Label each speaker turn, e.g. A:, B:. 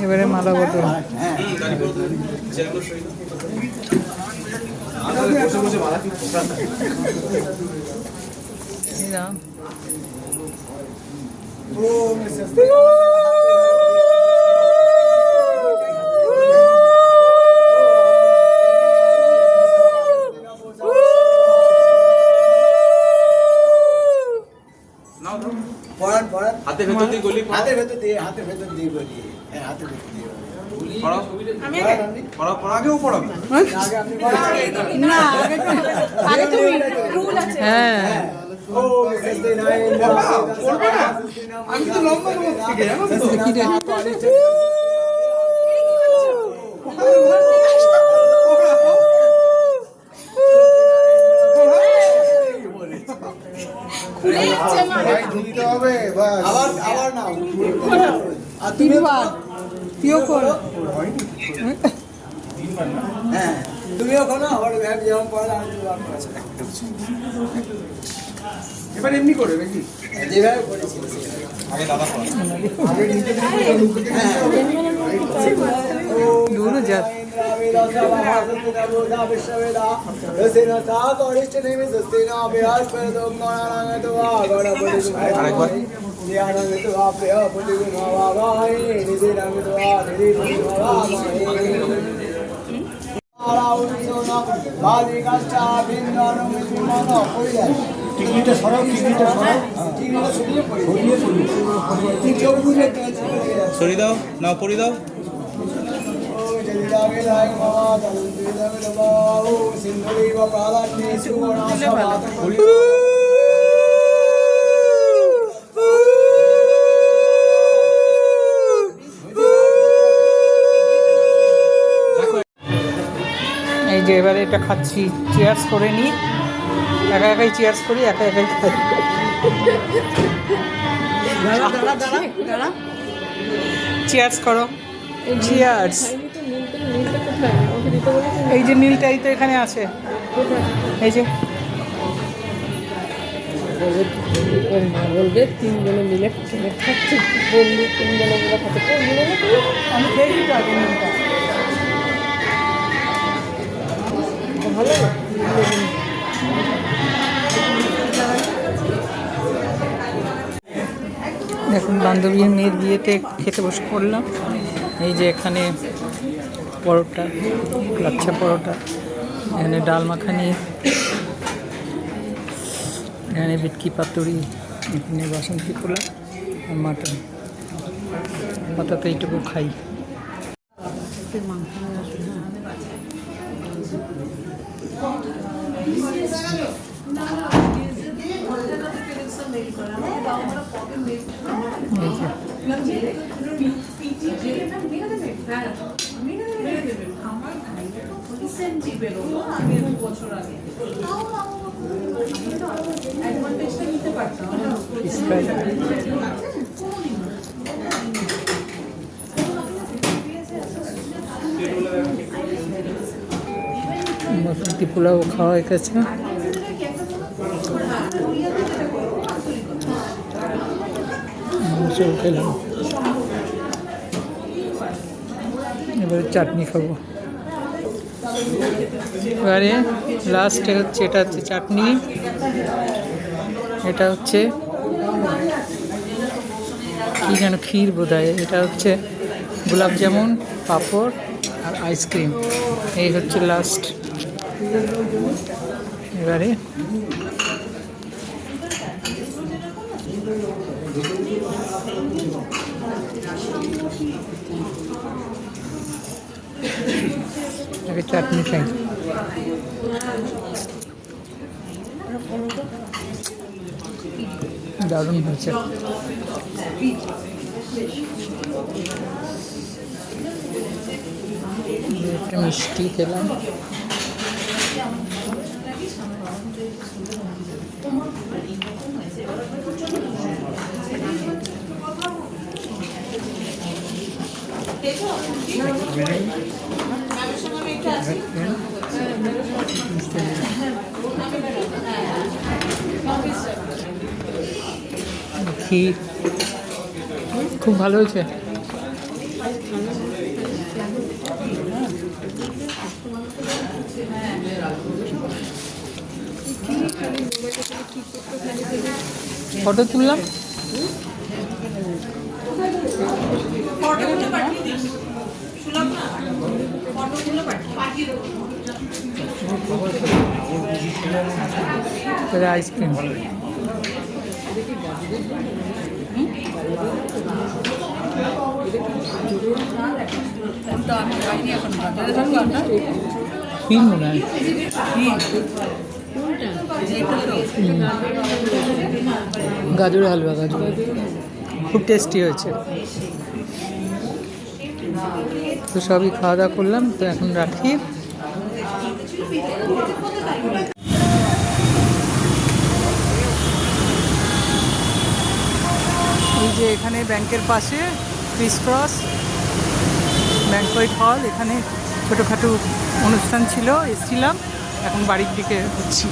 A: এবারে মালা বদল।
B: হাতের ভেতর দিয়ে গলি,
C: হাতের ভেতর দিয়ে গলি, হ্যাঁ হাতের ভেতর দিয়ে
B: পড়াও পড়াও পড়াও, আগেও পড়াও।
A: না আগে তো রুল আছে। হ্যাঁ
B: আমি তো লম্বা থেকে জানো তো।
C: আবার না
A: আর তুইও কর।
C: হ্যাঁ তুমিও করো আবার যেমন পড়া
B: এবার এমনি করে নাকি
C: যেভাবে করেছিল
B: আগে দাদা পড়া
A: দূরে যা।
B: আরেকবার
C: টিকলিটা সরাও, টিকলিটা সরাও, টিকলিটা সরিয়ে পড়ি,
B: সরিয়ে দাও, নাও পড়ি দাও।
A: এই যে এবারে এটা খাচ্ছি, চিয়ার্স করে নিই। একা একাই চিয়ার্স করি, একা একাই খাই। চিয়ার্স করো, চিয়ার্স। এই যে নীলটাই তো এখানে আছে, এই যে
D: বলবে তিনজনে মিলে খাচ্ছে, বললি তিনজনে মিলে খাচ্ছে,
A: আমি খেয়েছি তো আগে নীলটা।
D: ভালো।
A: দেখুন বান্ধবীর মেয়ের বিয়েতে খেতে বসে পড়লাম। এই যে এখানে পরোটা, লাচ্ছা পরোটা, এখানে ডাল মাখানি, এখানে বিটকি পাতুরি, এখানে বাসন্তী পোলা আর মাটন। আপাতত এইটুকু খাই। বাসন্তী পোলাও খাওয়া হয়ে গেছে। মাংস খেলাম, এবারে চাটনি খাবো। এবারে লাস্টে হচ্ছে, এটা হচ্ছে চাটনি, এটা হচ্ছে কি যেন ক্ষীর বোধ হয়, এটা হচ্ছে গোলাপ জামুন, পাঁপড় আর আইসক্রিম। এই হচ্ছে লাস্ট। এবারে আগে চাটনি খাই। দারুণ হয়েছে। একটা মিষ্টি খেলাম। ক্ষীর খুব ভালো হয়েছে। ফটো তুললাম। আইসক্রিম কি মনে হয়? গাজরের হালুয়া, গাজর খুব টেস্টি হয়েছে। তো সবই খাওয়া দাওয়া করলাম, তো এখন রাখি। এই যে এখানে ব্যাংকের পাশে ক্রিস ক্রস ব্যাংকোয়েট হল, এখানে ছোটোখাটো অনুষ্ঠান ছিল, এসেছিলাম, এখন বাড়ির দিকে হচ্ছি।